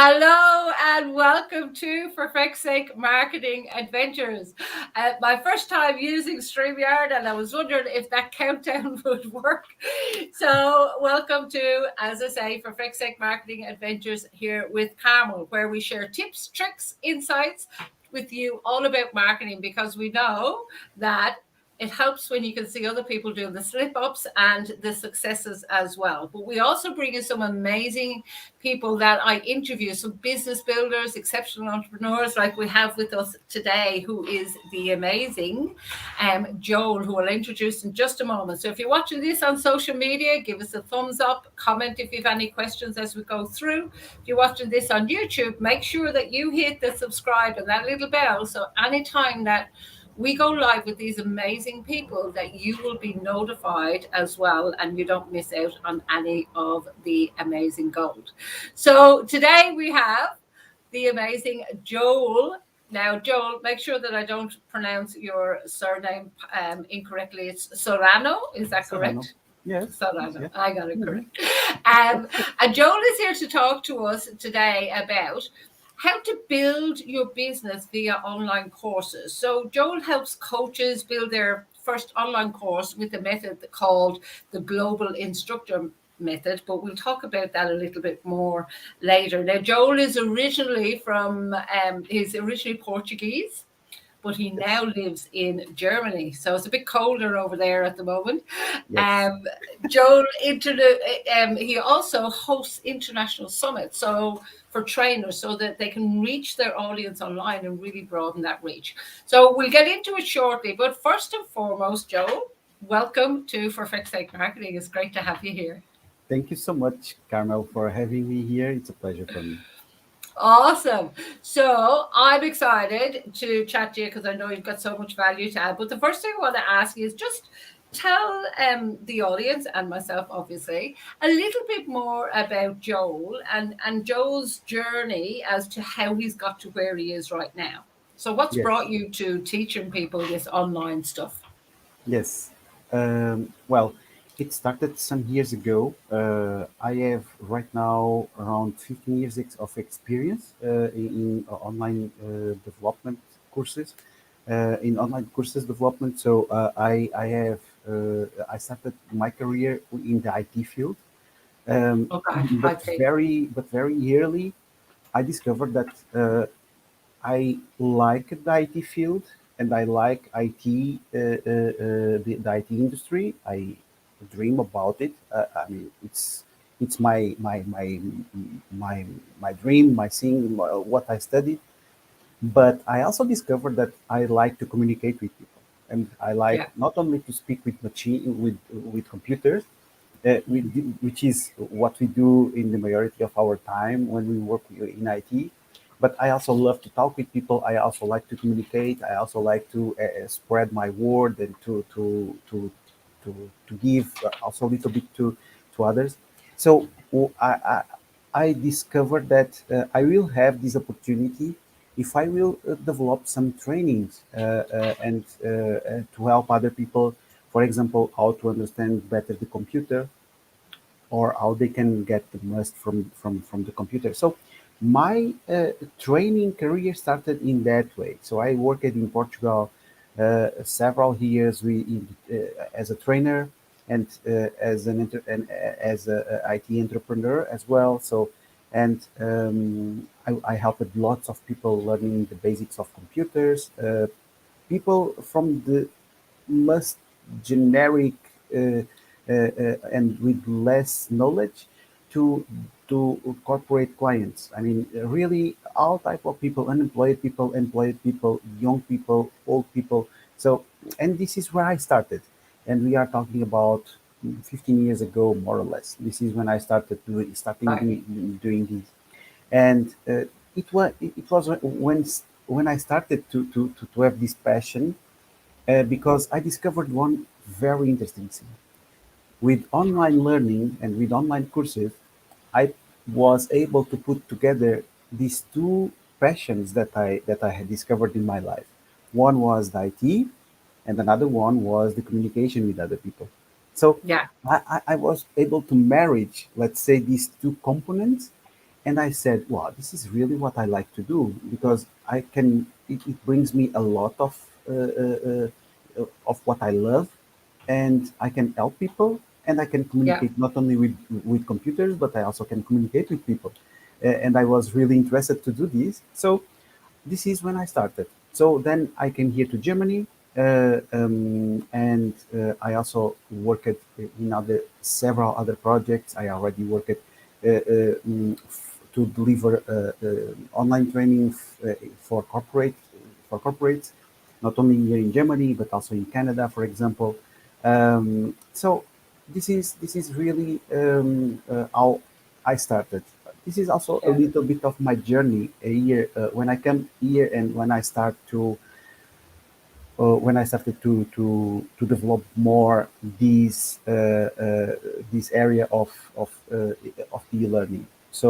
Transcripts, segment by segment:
Hello and welcome to For Feck's Sake Marketing Adventures. My first time using StreamYard, and I was wondering if that countdown would work. So welcome to, as I say, For Feck's Sake Marketing Adventures here with Carmel, where we share tips, tricks, insights with you all about marketing, because we know that it helps when you can see other people doing the slip-ups and the successes as well. But we also bring in some amazing people that I interview, some business builders, exceptional entrepreneurs, like we have with us today, who is the amazing Joel, who I'll introduce in just a moment. So if you're watching this on social media, give us a thumbs up, comment if you have any questions as we go through. If you're watching this on YouTube, make sure that you hit the subscribe and that little bell, so anytime that we go live with these amazing people, that you will be notified as well, and you don't miss out on any of the amazing gold. So today we have the amazing Joel. Now, Joel, make sure that I don't pronounce your surname incorrectly. It's Sorrano, is that correct? Yes. Sorrano, Yeah. I got it correct. And Joel is here to talk to us today about how to build your business via online courses. So Joel helps coaches build their first online course with a method called the Global Instructor Method, but we'll talk about that a little bit more later. Now, Joel is originally he's originally Portuguese, but he now lives in Germany. So it's a bit colder over there at the moment. Yes. Joel, he also hosts international summits, so for trainers, so that they can reach their audience online and really broaden that reach. So we'll get into it shortly. But first and foremost, Joel, welcome to For Feck's Sake Marketing. It's great to have you here. Thank you so much, Carmel, for having me here. It's a pleasure for me. Awesome. So I'm excited to chat to you because I know you've got so much value to add. But the first thing I want to ask you is just tell the audience and myself, obviously, a little bit more about Joel and Joel's journey as to how he's got to where he is right now. So what's Yes. brought you to teaching people this online stuff? Yes. Well, it started some years ago. I have right now around 15 years of experience in online development courses, in online courses development. So I started my career in the IT field, Okay, I but see. very early I discovered that I like the IT field and I like IT, the IT industry. I dream about it. I mean, it's my dream, my thing, what I studied. But I also discovered that I like to communicate with people, and I like Yeah. not only to speak with with computers, which is what we do in the majority of our time when we work in IT. But I also love to talk with people. I also like to communicate. I also like to spread my word and to give also a little bit to others. So I discovered that I will have this opportunity if I will develop some trainings to help other people, for example, how to understand better the computer or how they can get the most from the computer. So my training career started in that way. So I worked in Portugal several years as a trainer and as a IT entrepreneur as well. So and I helped lots of people learning the basics of computers. People from the most generic and with less knowledge to corporate clients. I mean, really all type of people: unemployed people, employed people, young people, old people. So, and this is where I started, and we are talking about 15 years ago, more or less. This is when I starting Right. doing this, and it was when I started to have this passion because I discovered one very interesting thing. With online learning and with online courses, I was able to put together these two passions that I had discovered in my life. One was the IT, and another one was the communication with other people. So Yeah. I was able to marriage, let's say, these two components, And I said, "Wow, this is really what I like to do because I can. It brings me a lot of what I love, and I can help people, and I can Yeah. communicate not only with computers, but I also can communicate with people." And I was really interested to do this. So this is when I started. So then I came here to Germany, and I also worked in other several other projects. I already worked to deliver online training for corporates, not only here in Germany but also in Canada, for example. So this is really how I started. This is also a Yeah. little bit of my journey a year when I come here and when I started to develop more this area of the learning. So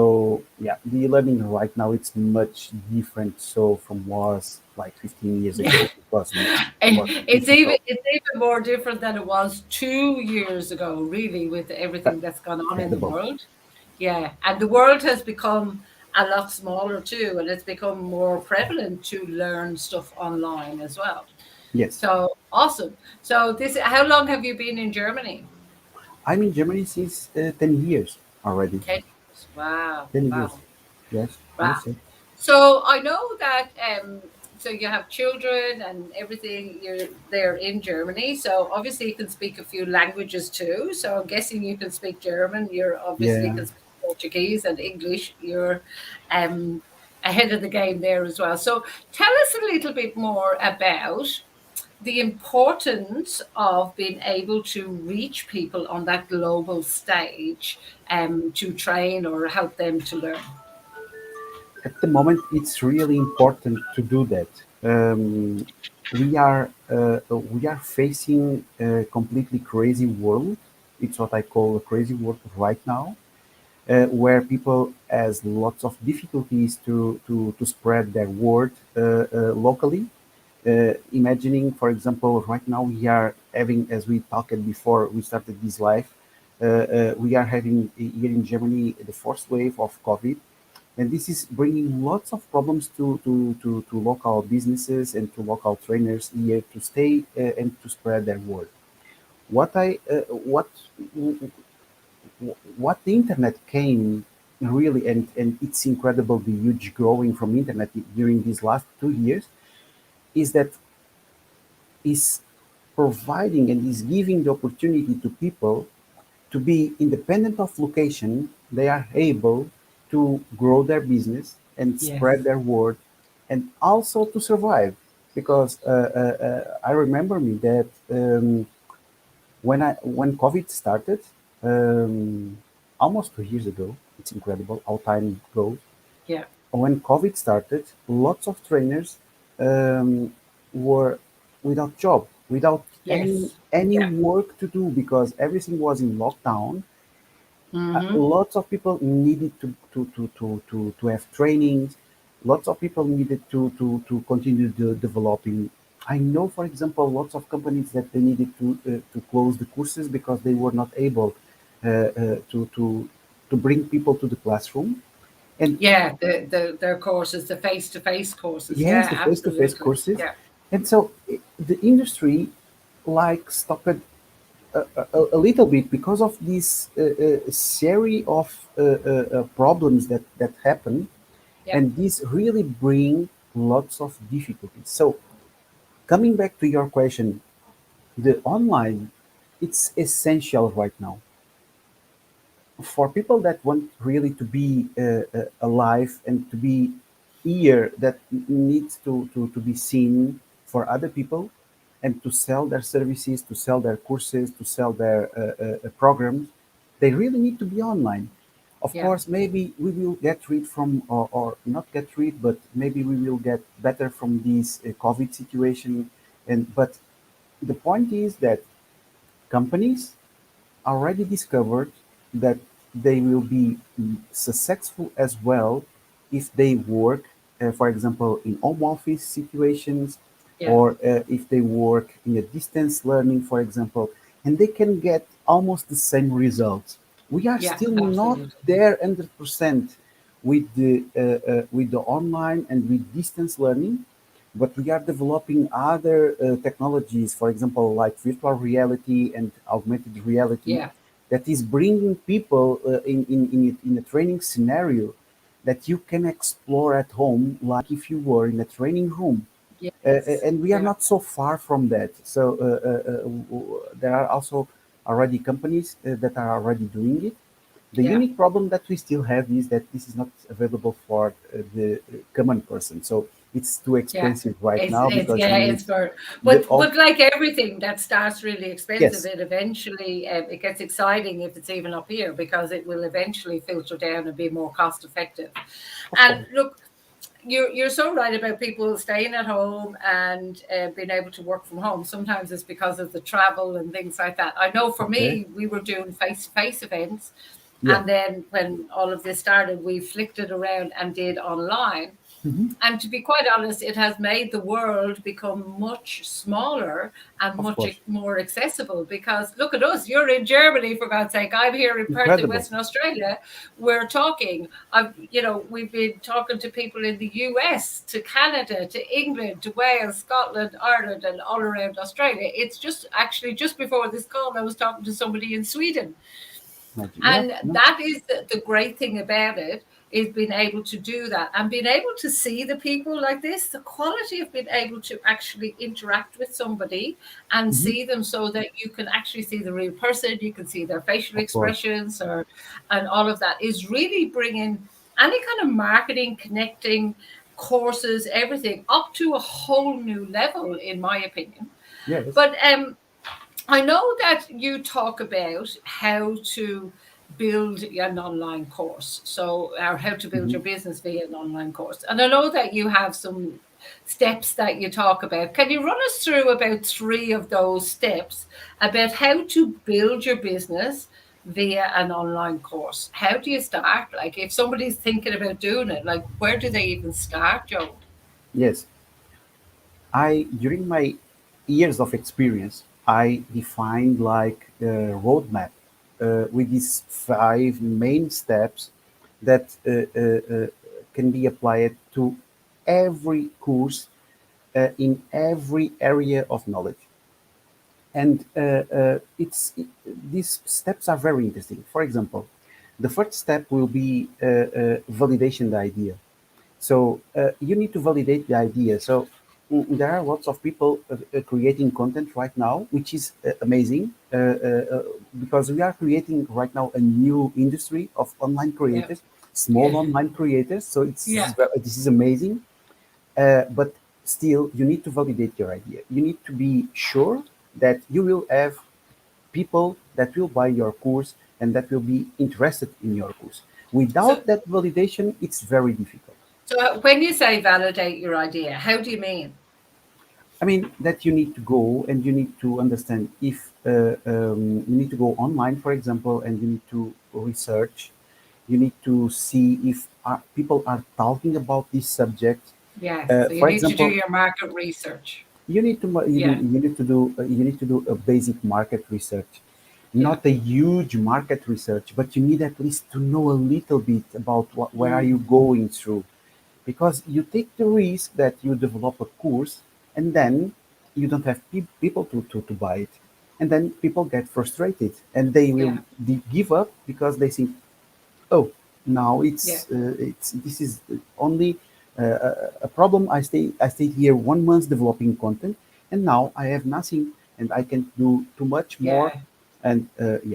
yeah, the learning right now it's much different. So from was like 15 years ago, it was difficult. It's even more different than it was 2 years ago, really, with Uh, everything that's gone on in the Incredible. world. Yeah, and the world has become a lot smaller too, and it's become more prevalent to learn stuff online as well. Yes, So awesome. So this, how long have you been in Germany? I'm in Germany since 10 years already. 10 years. Wow, 10 years. wow, Yes, wow. yes, yes. So I know that so you have children and everything, you're there in Germany. So obviously you can speak a few languages too. So I'm guessing you can speak German, you're obviously Yeah. can speak Portuguese and English. You're um ahead of the game there as well. So tell us a little bit more about the importance of being able to reach people on that global stage to train or help them to learn. At the moment, it's really important to do that. We are facing a completely crazy world. It's what I call a crazy world right now, where people has lots of difficulties to spread their word locally. Imagining, for example, right now we are having, as we talked before we started this live, we are having here in Germany the first wave of COVID, and this is bringing lots of problems to local businesses and to local trainers here to stay and to spread their word. What I what the internet came really, and it's incredible the huge growing from internet during these last 2 years, is that is providing and is giving the opportunity to people to be independent of location. They are able to grow their business and spread Yes. their word, and also to survive. Because I remember me that when COVID started, um, almost 2 years ago. It's incredible how time goes. Yeah. When COVID started, lots of trainers were without job, without Yes. any Yeah. work to do because everything was in lockdown. Mm-hmm. Lots of people needed to have trainings. Lots of people needed to continue developing. I know, for example, lots of companies that they needed to close the courses because they were not able to bring people to the classroom. And Yeah, their courses, the face-to-face courses. yes, Yeah, the face-to-face absolutely. courses. Yeah. And so the industry like stopped a little bit because of this series of problems that happen, Yeah. and this really bring lots of difficulties. So coming back to your question, the online, it's essential right now for people that want really to be alive and to be here, that needs to be seen for other people and to sell their services, to sell their courses, to sell their programs. They really need to be online. Of Yeah. course, maybe we will get rid from, or not get rid, but maybe we will get better from this COVID situation. And but the point is that companies already discovered that they will be successful as well if they work, for example, in home office situations, Yeah. or if they work in a distance learning, for example, and they can get almost the same results. We are Yeah. still not Absolutely. there 100%. with the online and with distance learning, but we are developing other technologies, for example, like virtual reality and augmented reality, Yeah. that is bringing people in a training scenario that you can explore at home, like if you were in a training room. Yes. And we are Yeah. not so far from that. So there are also already companies that are already doing it. The Yeah. unique problem that we still have is that this is not available for the common person. So it's too Yeah. expensive right It's now it's because yeah, you need it's for the all. but like everything that starts really expensive, Yes, it eventually it gets exciting if it's even up here because it will eventually filter down and be more cost effective. of And course. look, you're so right about people staying at home and being able to work from home. Sometimes it's because of the travel and things like that. I know for Okay. me, we were doing face to face events, Yeah. and then when all of this started, we flicked it around and did online. Hmm. And to be quite honest, it has made the world become much smaller and Of much course. more accessible. Because look at us, you're in Germany, for God's sake. I'm here in Perth in Incredible. Western Australia. We're talking. We've been talking to people in the US, to Canada, to England, to Wales, Scotland, Ireland, and all around Australia. It's just actually just before this call, I was talking to somebody in Sweden. Magic. Yeah. And No. that is the great thing about it, is being able to do that and being able to see the people like this, the quality of being able to actually interact with somebody and Hmm. see them so that you can actually see the real person, you can see their facial Of course. expressions or and all of that is really bringing any kind of marketing, connecting, courses, everything up to a whole new level, in my opinion. Yes. But I know that you talk about how to build an online course, or how to build Hmm. your business via an online course. And I know that you have some steps that you talk about. Can you run us through about three of those steps about how to build your business via an online course? How do you start? Like, if somebody's thinking about doing it, like, where do they even start, Joe? Yes. I during my years of experience, I defined like a roadmap with these five main steps that can be applied to every course in every area of knowledge. And these steps are very interesting. For example, the first step will be validation the idea. So you need to validate the idea. So there are lots of people creating content right now, which is amazing because we are creating right now a new industry of online Yeah. creators, small Yeah. online creators. So Yeah. this is amazing. But still, you need to validate your idea. You need to be sure that you will have people that will buy your course and that will be interested in your course. So, Without that validation, it's very difficult. so when you say validate your idea, how do you mean? I mean that you need to go and you need to understand if you need to go online, for example, and you need to research. You need to see if people are talking about this subject. Yes. So you For need to do example, your market research. you need to Yeah. you need to do a basic market research, Yeah. not a huge market research, but you need at least to know a little bit about where are you Mm. going through, because you take the risk that you develop a course and then you don't have people to buy it, and then people get frustrated and they will Yeah. give up because they think, oh, now Yeah. it's this is only a problem. I stayed here 1 month developing content, and now I have nothing, and I can do too much more. Yeah. And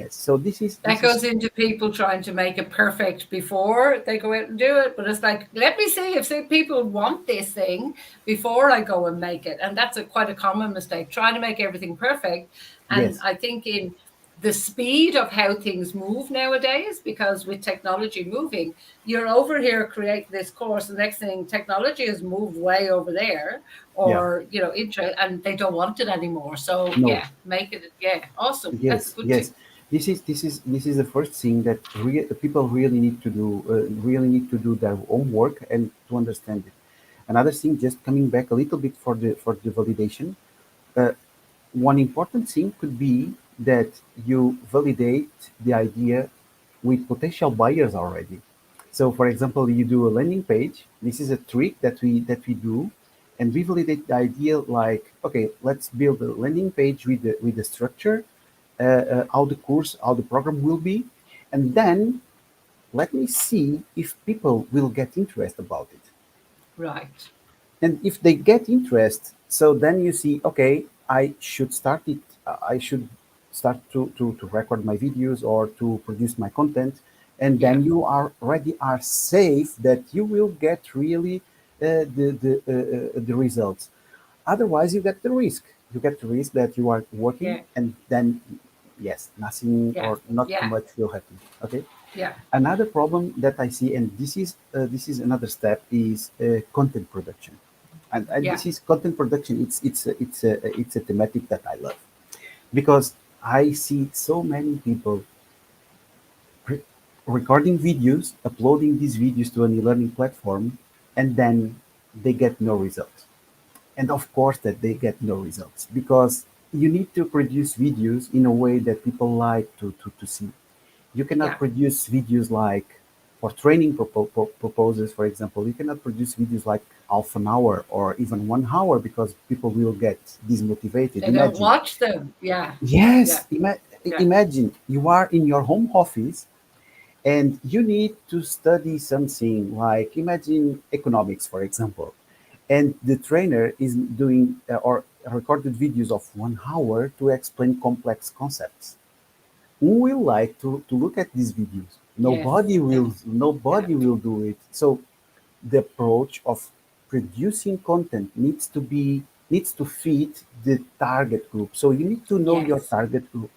yes, so That this is goes into people trying to make it perfect before they go out and do it. But it's like, let me see if people want this thing before I go and make it. And that's quite a common mistake, trying to make everything perfect. And yes, I think in the speed of how things move nowadays, because with technology moving, you're over here creating this course. The next thing, technology has moved way over there, yeah, or and they don't want it anymore. So no. yeah, make it. Yeah, awesome. That's Yes, good too. yes. This is the first thing that people really need to do. Really need to do their homework and to understand it. Another thing, just coming back a little bit for the validation. Uh, One important thing could be that you validate the idea with potential buyers already. So, for example, you do a landing page. This is a trick that we do, and we validate the idea like, okay, let's build a landing page with the structure, how the course, how the program will be, and then let me see if people will get interest about it. Right. And if they get interest, so then you see, okay, I should start it. I should start to record my videos or to produce my content, and Yeah. then you are already are safe that you will get really the results. Otherwise, you get the risk. You get the risk that you are working, Yeah. and then yes, nothing Yeah. or not too Yeah. much will happen. Okay. Yeah. Another problem that I see, and this is another step, is content production, and Yeah. this is content production. It's a thematic that I love because I see so many people re- recording videos, uploading these videos to an e-learning platform, and then they get no results. And of course, that they get no results because you need to produce videos in a way that people like to see. You cannot Yeah. produce videos like for training purposes, for example. You cannot produce videos like half an hour or even 1 hour because people will get dismotivated. They don't Imagine, watch them. Yeah. Yeah. yes, Yeah. imagine you are in your home office and you need to study something like, imagine economics, for example, and the trainer is doing or recorded videos of 1 hour to explain complex concepts. Who will like to look at these videos? Yes. Nobody Yes. will. Yeah. Nobody will do it. So the approach of producing content needs to fit the target group. So you need to know your Yes. target group,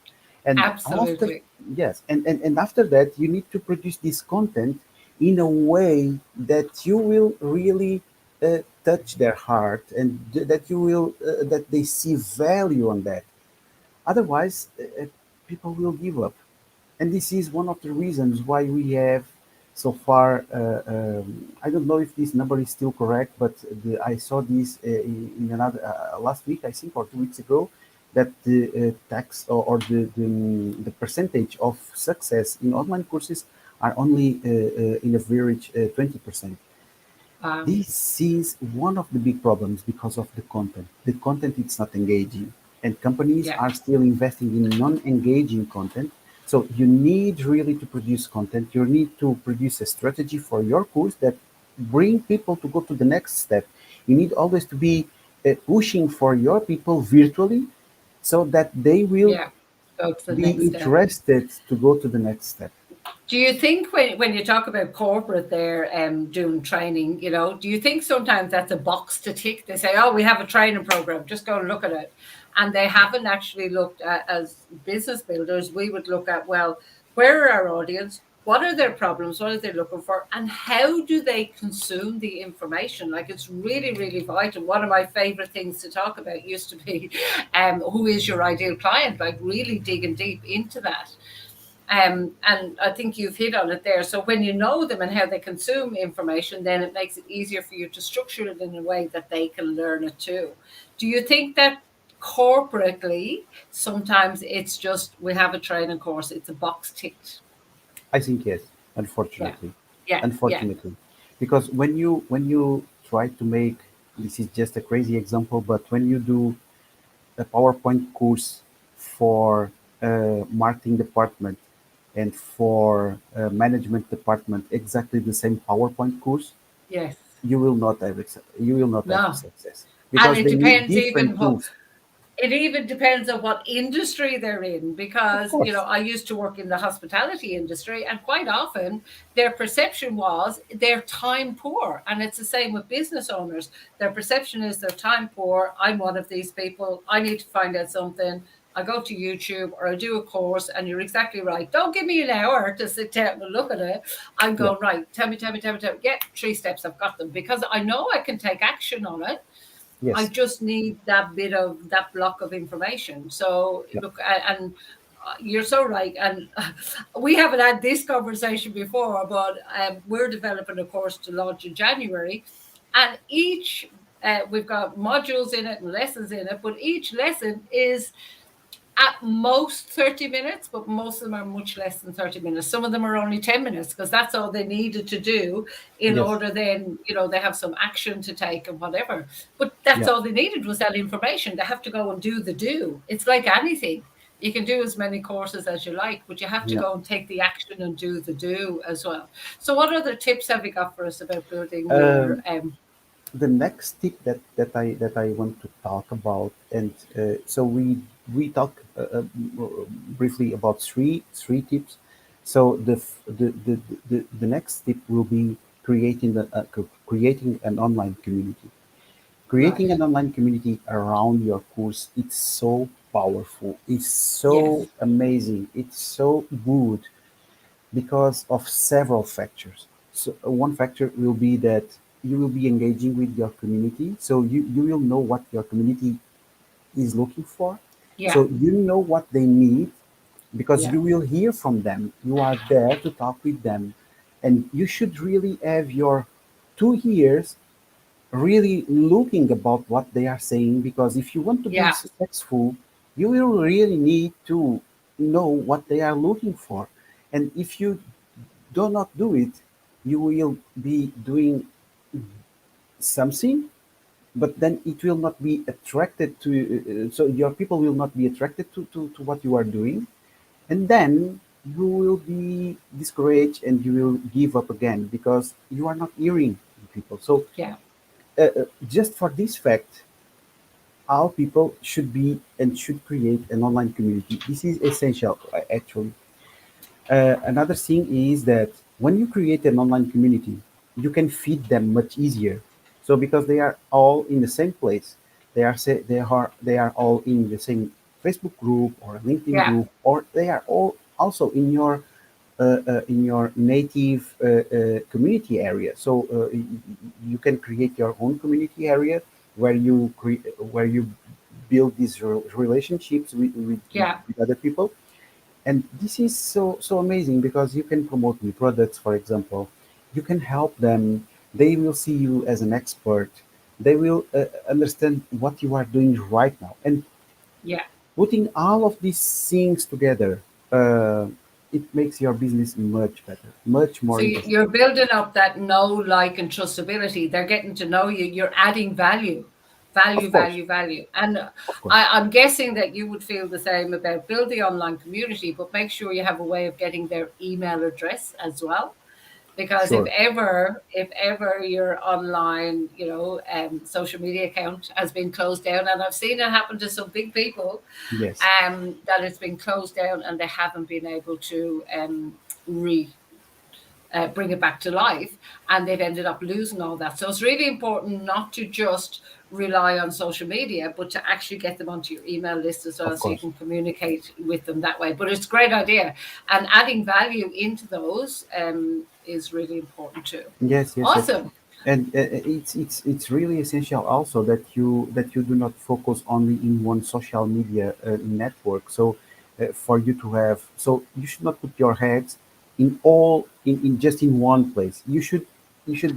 and after, Absolutely. yes, and after that you need to produce this content in a way that you will really touch their heart, and that you will that they see value on that. Otherwise, people will give up. And this is one of the reasons why we have so far. I don't know if this number is still correct, but I saw this in another last week, I think, or 2 weeks ago, that the tax or the percentage of success in online courses are only in average 20%. Um, This is one of the big problems because of the content. The content is not engaging, and companies yeah. are still investing in non-engaging content. So you need really to produce content. You need to produce a strategy for your course that bring people to go to the next step. You need always to be pushing for your people virtually, so that they will Yeah. Go to the be next step. interested to go to the next step. Do you think when you talk about corporate there doing training, do you think sometimes that's a box to tick? They say, oh, we have a training program, just go and look at it. And they haven't actually looked at, as business builders, we would look at, well, where are our audience? What are their problems? What are they looking for? And how do they consume the information? Like it's really, really vital. One of my favorite things to talk about used to be who is your ideal client? Like really digging deep into that. And I think you've hit on it there. So when you know them and how they consume information, then it makes it easier for you to structure it in a way that they can learn it too. Do you think that corporately, sometimes it's just we have a training course, it's a box ticked? I think yes, Yeah, unfortunately, yeah, yeah, unfortunately, because when you try to make, this is just a crazy example, but when you do a PowerPoint course for marketing department and for management department, exactly the same PowerPoint course, yes. you will not have No. success And because it they need depends different even what tools. it even depends on what industry they're in Of because course, I used to work in the hospitality industry and quite often their perception was they're time poor, and it's the same with business owners. Their perception is they're time poor. I'm one of these people. I need to find out something. I go to YouTube or I do a course, and you're exactly right. Don't give me an hour to sit down and look at it. I'm yeah, going, right, tell me. Get 3 steps, I've got them because I know I can take action on it. I yes, just need that bit of that block of information. So yeah, look, and you're so right. And we haven't had this conversation before, but we're developing a course to launch in January, and we've got modules in it and lessons in it, but each lesson is at most 30 minutes, but most of them are much less than 30 minutes. Some of them are only 10 minutes because that's all they needed to do in Yes. order then, they have some action to take and whatever. But that's Yeah. all they needed was that information. They have to go and do the do. It's like anything. You can do as many courses as you like, but you have to Yeah. go and take the action and do the do as well. So, what other tips have you got for us about building your Um, the next tip that I want to talk about, and so we talk briefly about three tips. So the next tip will be creating an online community. right? Creating an online community around your course, it's so powerful, it's so Yes. amazing, it's so good because of several factors. So one factor will be that you will be engaging with your community, so you will know what your community is looking for, Yeah. so you know what they need, because Yeah. you will hear from them, you are there to talk with them, and you should really have your 2 ears really looking about what they are saying, because if you want to be Yeah. successful, you will really need to know what they are looking for. And if you do not do it, you will be doing something, but then it will not be attracted to, so your people will not be attracted to what you are doing, and then you will be discouraged and you will give up again because you are not hearing people. So Yeah. just for this fact, all people should be and should create an online community. This is essential, actually. Another thing is that when you create an online community, you can feed them much easier. So because they are all in the same place, they are all in the same Facebook group or LinkedIn Yeah. group, or they are all also in your native community area. So you can create your own community area where you build these relationships Yeah. with other people, and this is so amazing because you can promote new products, for example. You can help them. They will see you as an expert. They will understand what you are doing right now, and Yeah. putting all of these things together, uh, it makes your business much better, much more So interesting. you're building up that know, like, and trustability. They're getting to know you. You're adding value, value, Of course, value, value. And of course, I'm guessing that you would feel the same about build the online community, but make sure you have a way of getting their email address as well. Because if sure, ever, if ever your online, social media account has been closed down, and I've seen it happen to some big people, yes, that it's been closed down and they haven't been able to re bring it back to life, and they've ended up losing all that. So it's really important not to just rely on social media, but to actually get them onto your email list as well, of so you course, can communicate with them that way. But it's a great idea, and adding value into those is really important too. yes, yes, yes. Awesome. And it's really essential also that you do not focus only in one social media network. So for you to have, so you should not put your heads in just in one place. You should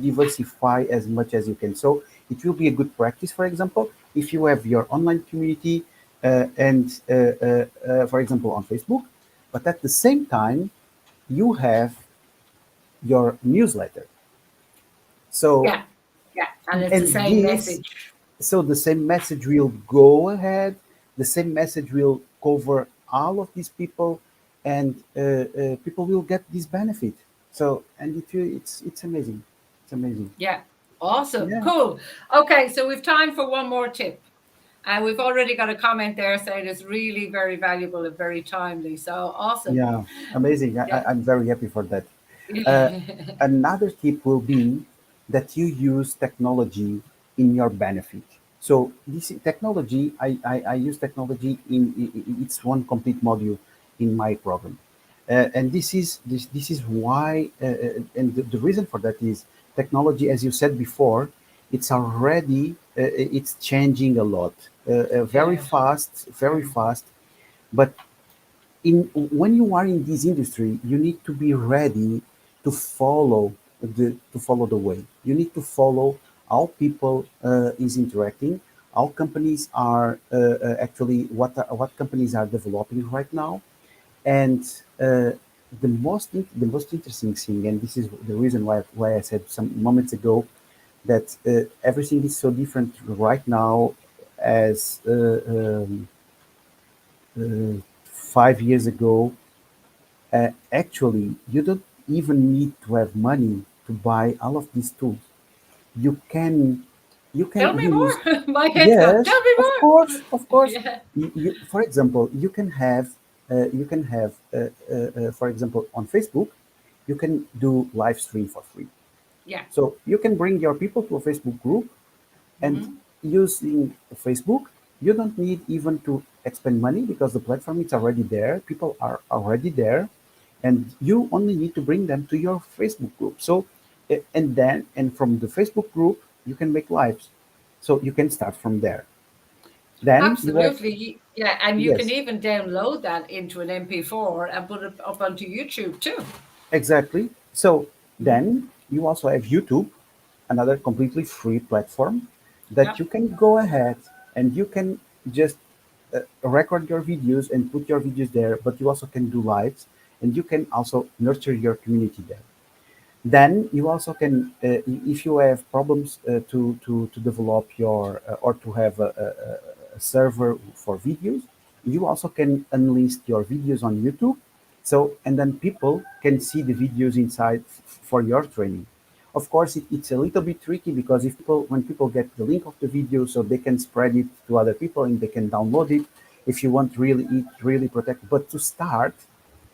diversify as much as you can. So it will be a good practice, for example, if you have your online community and for example on Facebook, but at the same time you have your newsletter. So Yeah, yeah, and it's the and same this, message. so the same message will go ahead, the same message will cover all of these people, and people will get this benefit. So, and it's amazing, it's amazing. Yeah, awesome, Yeah, cool. Okay, so we've time for one more tip. And we've already got a comment there saying it's really very valuable and very timely. So awesome. yeah, amazing. Yeah. I'm very happy for that. uh, Another tip will be that you use technology in your benefit. So this technology, I use technology it's one complete module in my program, and this is why, and the reason for that is technology, as you said before, it's already it's changing a lot, very Yeah. fast, very fast. But when you are in this industry, you need to be ready to follow the way. You need to follow how people is interacting, all companies are actually what companies are developing right now. And the most interesting thing, and this is the reason why I said some moments ago that everything is so different right now as 5 years ago. Actually, you don't even need to have money to buy all of these tools. You can Tell me use. more. My head's gone. Yes, Tell me of more. course, of course. Yeah. For example, for example, on Facebook, you can do live stream for free. Yeah. So you can bring your people to a Facebook group, and Hmm. using Facebook, you don't need even to expend money because the platform is already there. People are already there, and you only need to bring them to your Facebook group. So, and from the Facebook group, you can make lives. So you can start from there. Then you have Absolutely. Yeah. And you can yes, even download that into an MP4 and put it up onto YouTube too. exactly. So Mhm. then you also have YouTube, another completely free platform that Yeah. you can go ahead and you can just record your videos and put your videos there, but you also can do lives and you can also nurture your community there. Then you also can, if you have problems to develop your or to have a server for videos, you also can unlist your videos on YouTube. So, and then people can see the videos inside for your training. Of course, it's a little bit tricky because if people, when people get the link of the video, so they can spread it to other people and they can download it. If you want really it really protect, but to start,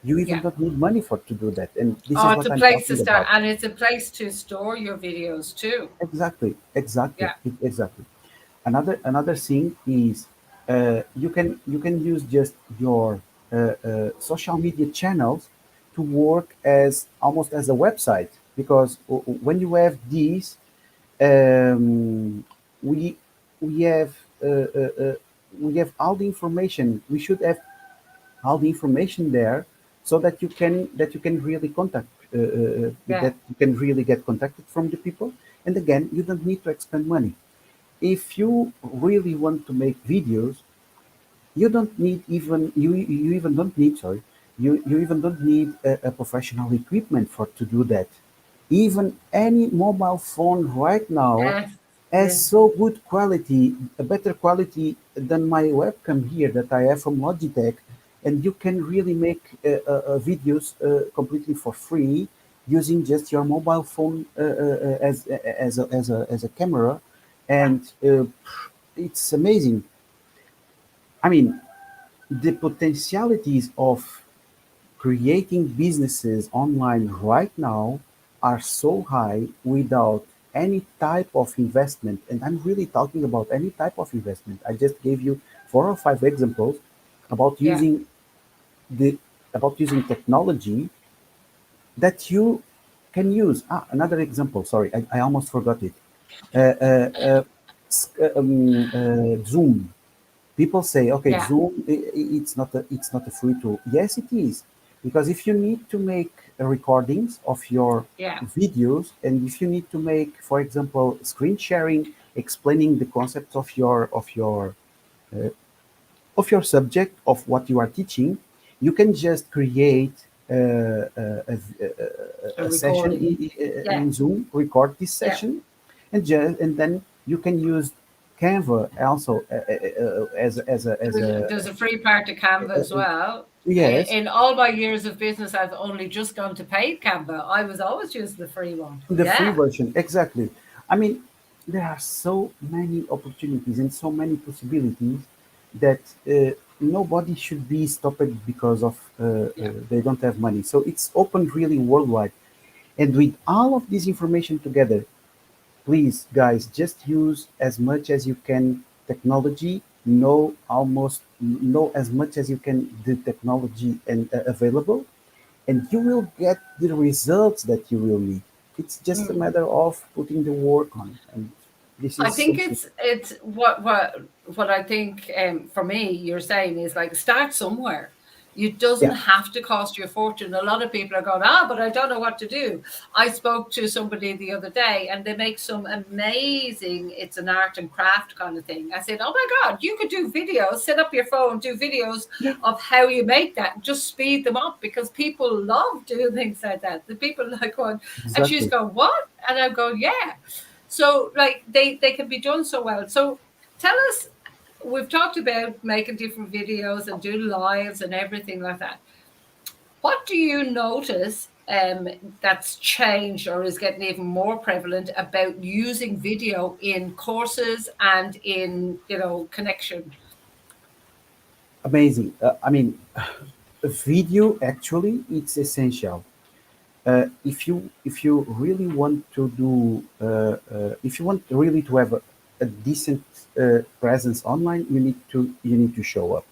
you even Yeah. don't need money for to do that, and this Oh, is it's what a I'm place to talking start, about. and it's a place to store your videos too. Exactly, exactly, Yeah. exactly. Another thing is you can use just your social media channels to work as almost as a website because when you have these, um, we we have uh, uh, uh, we have all the information. We should have all the information there so that you can really contact Yeah. that you can really get contacted from the people. And again, you don't need to expend money. If you really want to make videos, you don't need even you even don't need sorry you even don't need a professional equipment for to do that. Even any mobile phone right now Yes. has Yes. so good quality, a better quality than my webcam here that I have from Logitech, and you can really make videos completely for free using just your mobile phone as a camera, and it's amazing. I mean, the potentialities of creating businesses online right now are so high without any type of investment. And I'm really talking about any type of investment. I just gave you 4 or 5 examples about Yeah. using the about using technology that you can use. Another example. Sorry, I almost forgot it. Zoom. People say, okay, Yeah. Zoom, it's not a free tool. Yes, it is, because if you need to make recordings of your Yeah. videos, and if you need to make, for example, screen sharing, explaining the concepts of your subject of what you are teaching, you can just create A a session recording. Yeah. in Zoom, record this Yeah. session, and then you can use Canva also There's a free part to Canva as well. yes, In all my years of business, I've only just gone to paid Canva. I was always using the free one. the free Yeah. version, exactly. I mean, there are so many opportunities and so many possibilities that nobody should be stopped because of Yeah. they don't have money. So it's open really worldwide. And with all of this information together, please, guys, just use as much as you can technology. Know as much as you can the technology and available, and you will get the results that you will need. It's just a Mm. matter of putting the work on, and this I is think something. it's what I think for me you're saying is like start somewhere. It doesn't Yeah, have to cost you a fortune. A lot of people are going, ah, but I don't know what to do. I spoke to somebody the other day and they make some amazing, it's an art and craft kind of thing. I said, oh my God, you could do videos, set up your phone, do videos yeah, of how you make that and just speed them up because people love doing things like that. The people like going, and she's exactly. going, what? And I'm going, yeah. So like they can be done so well. So tell us, we've talked about making different videos and doing lives and everything like that. What do you notice that's changed or is getting even more prevalent about using video in courses and in, connection? Amazing. I mean, video actually it's essential. If you really want to do if you want really to have a decent presence online, you need to show up.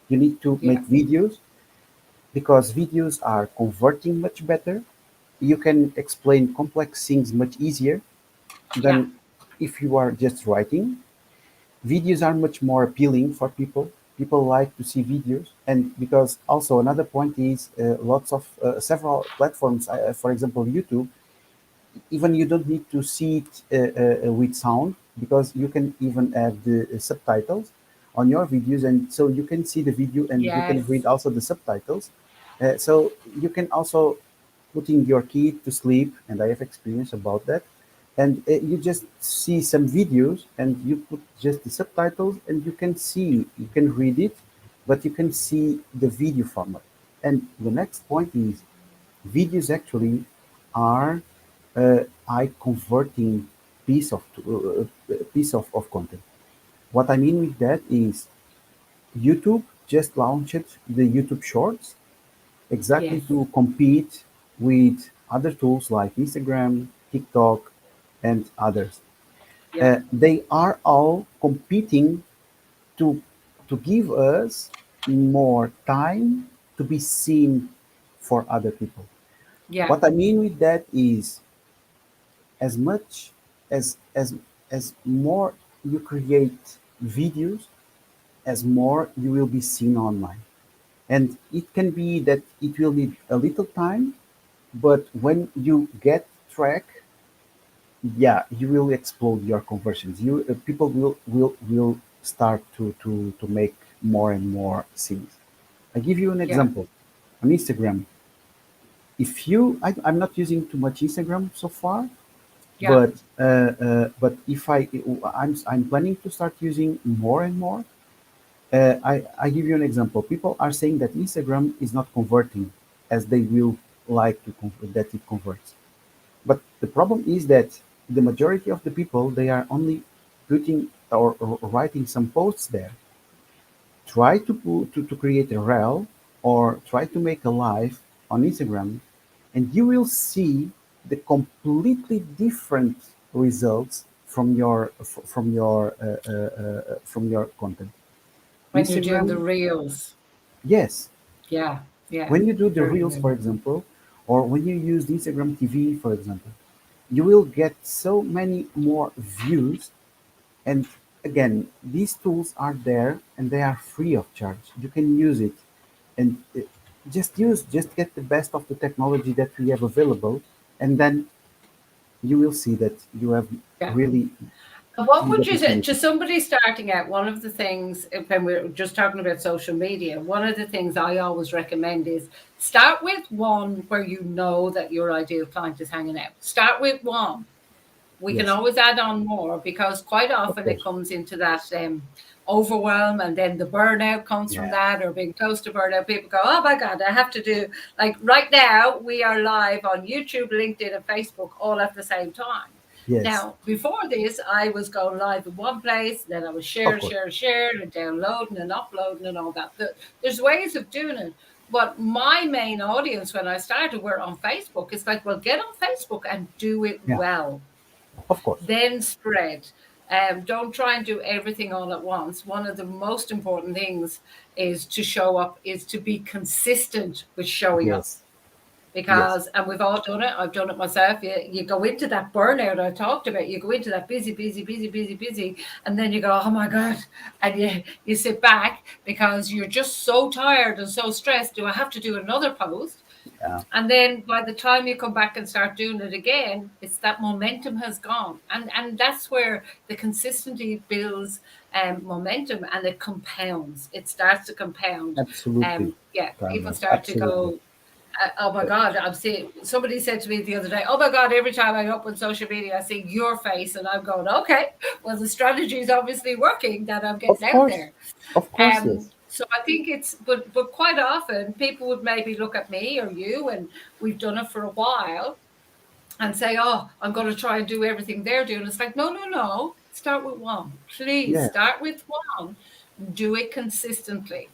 You need to make Yeah, videos because videos are converting much better. You can explain complex things much easier yeah, than if you are just writing. Videos are much more appealing for people. People like to see videos, and because also another point is lots of several platforms, for example YouTube, even you don't need to see it with sound because you can even add the subtitles on your videos, and so you can see the video and you can read yes, also the subtitles. So you can also putting your kid to sleep, and I have experience about that. And you just see some videos and you put just the subtitles and you can read it, but you can see the video format. And the next point is videos actually are eye converting piece of content. What I mean with that is YouTube just launched the YouTube Shorts exactly yes, to compete with other tools like Instagram, TikTok, and others. yeah, They are all competing to give us more time to be seen for other people. yeah, What I mean with that is as much as more you create videos, as more you will be seen online. And it can be that it will need a little time, but when you get track, yeah, you will explode your conversions. You people will start to make more and more things. I give you an yeah, example on Instagram. If you, I'm not using too much Instagram so far, yeah, but if I'm planning to start using more and more. I give you an example. People are saying that Instagram is not converting as they will like that it converts. But the problem is that the majority of the people they are only putting or writing some posts there. Try to create a reel or try to make a live on Instagram, and you will see the completely different results from your content. when you're doing the Instagram, reels. yes. Yeah, yeah, When you do the very reels, for good. example, or when you use the Instagram TV, for example, you will get so many more views. And again, these tools are there and they are free of charge. You can use it and just get the best of the technology that we have available, and then you will see that you have Yeah. really What big would you say to opportunities. somebody starting out? One of the things, when we're just talking about social media, one of the things I always recommend is start with one where you know that your ideal client is hanging out. Start with one. We can Yes, always add on more because quite of often it course. comes into that overwhelm and then the burnout comes from Yeah. that or being close to burnout. People go, oh my God, I have to do, like right now, we are live on YouTube, LinkedIn, and Facebook all at the same time. Yes, Now, before this, I was going live in one place, then I was of sharing, course. sharing, sharing, and downloading and uploading and all that. There's ways of doing it. But my main audience when I started were on Facebook. It's like, well, get on Facebook and do it Yeah, well, of course. then spread. Don't try and do everything all at once. One of the most important things is to show up, is to be consistent with showing up. Yes. Yes. because, and we've all done it, I've done it myself, you go into that burnout I talked about, you go into that busy, and then you go, oh my God, and you sit back because you're just so tired and so stressed. Do I have to do another post? Yeah. And then by the time you come back and start doing it again, it's that momentum has gone. And that's where the consistency builds momentum, and it compounds. It starts to compound. Absolutely, Yeah, people Carmen. start to Absolutely. go, oh my God, I'm seeing, somebody said to me the other day, oh my God, every time I open social media, I see your face. And I'm going, okay, well, the strategy is obviously working that I'm Of getting out course. there. Of course, yes. So I think it's, but quite often people would maybe look at me or you, and we've done it for a while, and say, oh, I'm going to try and do everything they're doing. It's like, no, no, no. Start with one. Please Yeah. start with one. Do it consistently.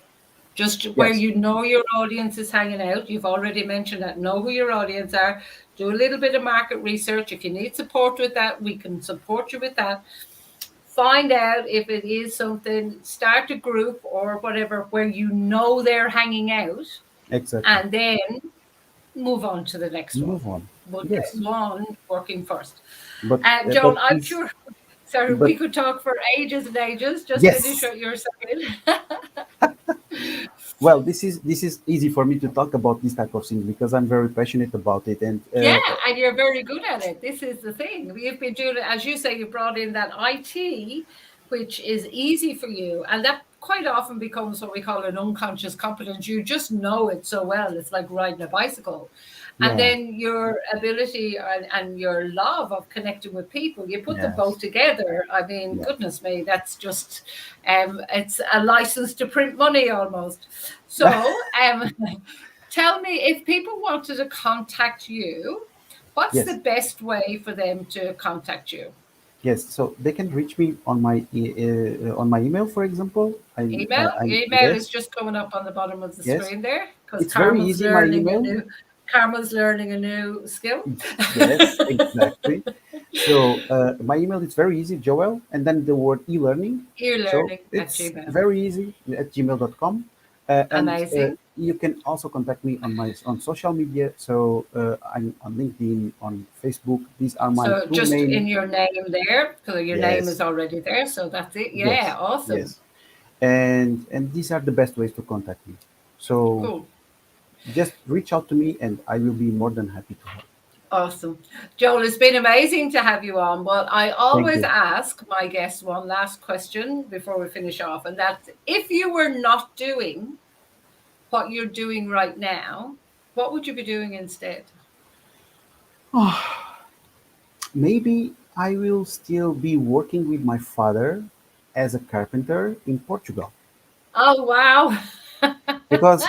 Just where Yes. you know your audience is hanging out. You've already mentioned that. Know who your audience are. Do a little bit of market research. If you need support with that, we can support you with that. Find out if it is something, start a group or whatever where you know they're hanging out, Exactly. and then move on to the next one. Move on. But Yes. get one working first. But Joel, I'm this sure, sorry, but we could talk for ages and ages. Just finish yes. what you're saying. Well, this is easy for me to talk about this type of thing because I'm very passionate about it, and Yeah, and you're very good at it. This is the thing. You've been doing it, as you say, you brought in that IT, which is easy for you. And that quite often becomes what we call an unconscious competence. You just know it so well. It's like riding a bicycle. And yeah. then your ability and your love of connecting with people, you put them both Yes. together. I mean, Yeah. goodness me, that's just, it's a license to print money almost. So, tell me, if people wanted to contact you, what's the Yes. best way for them to contact you? Yes. So they can reach me on my email, for example. I Email is yes. just coming up on the bottom of the Yes. screen there, because It's very easy. My email. Carmen's learning a new skill. Yes. Exactly. So my email is very easy, Joel, and then the word e-learning. So E-learning at it's Gmail. very easy at gmail.com. And Amazing. you can also contact me on social media. So I'm on LinkedIn, on Facebook. These are my So two just main. in your name there, so your name is Yes, already there. So that's it. Yeah, yes, awesome. yes. And these are the best ways to contact me. So Cool. just reach out to me, and I will be more than happy to help. Awesome. Joel, it's been amazing to have you on. But I Thank always you. ask my guests one last question before we finish off. And that's, if you were not doing what you're doing right now, what would you be doing instead? Maybe I will still be working with my father as a carpenter in Portugal Oh, wow. because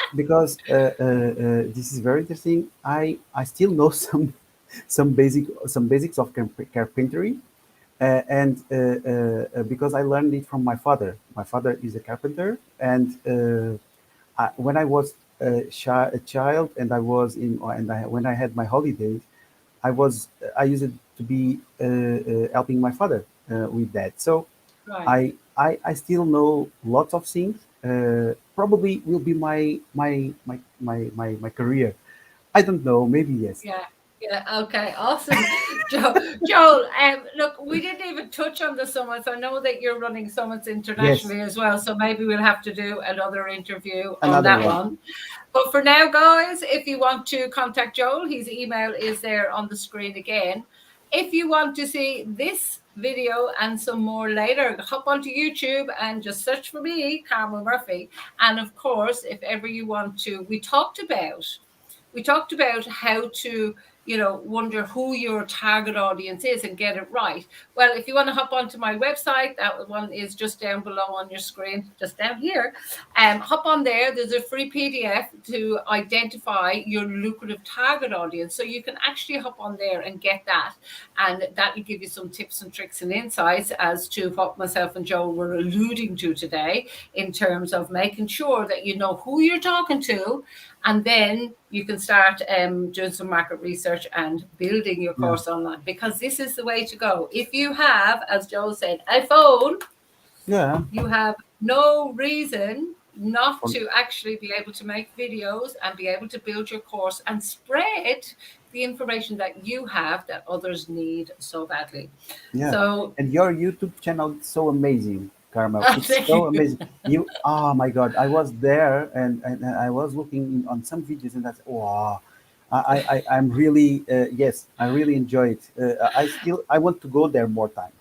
this is very interesting. I still know some basics of carpentry, and because I learned it from my father. My father is a carpenter, and when I was a child, and I was in and when I had my holidays, I used it to be helping my father with that. So Right. I still know lots of things. Probably will be my career. I don't know. Maybe yes. Yeah. Yeah. Okay. Awesome. Joel, look, we didn't even touch on the summits. I know that you're running summits Yes. internationally as well. So maybe we'll have to do another interview on Another that one. one. But for now, guys, if you want to contact Joel, his email is there on the screen again. If you want to see this video and some more later, hop onto YouTube and just search for me, Carmel Murphy. And of course, if ever you want to, we talked about how to, wonder who your target audience is and get it right. Well, if you want to hop onto my website, that one is just down below on your screen, just down here. Hop on there. There's a free PDF to identify your lucrative target audience. So you can actually hop on there and get that. And that will give you some tips and tricks and insights as to what myself and Joel were alluding to today in terms of making sure that you know who you're talking to, and then you can start doing some market research and building your Yeah. course online, because this is the way to go. If you have, as Joel said, a phone, Yeah. you have no reason not For, to actually be able to make videos and be able to build your course and spread the information that you have that others need so badly. yeah. So And your YouTube channel is so amazing, Carmel. It's thank so you. amazing. You, oh my God, I was there and I was looking on some videos and that's, wow. I'm really, yes, I really enjoy it. I want to go there more time.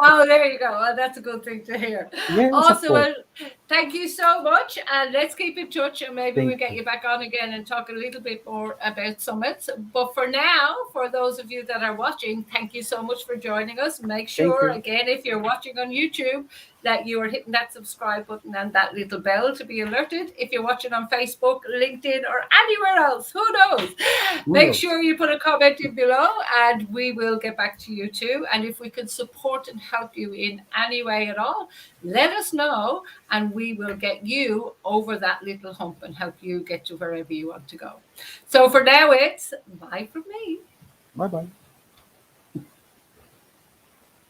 Oh, there you go. Well, that's a good thing to hear. Yes, of Awesome. course. Well, thank you so much. And let's keep in touch and maybe we'll Thank get you. you back on again and talk a little bit more about summits. But for now, for those of you that are watching, thank you so much for joining us. Make Thank sure, you. again, if you're watching on YouTube, that you are hitting that subscribe button and that little bell to be alerted. If you're watching on Facebook, LinkedIn, or anywhere else, who knows? Who Make knows? sure you put a comment in below and we will get back to you too. And if we can support and help you in any way at all, let us know and we will get you over that little hump and help you get to wherever you want to go. So for now, it's bye from me. Bye bye.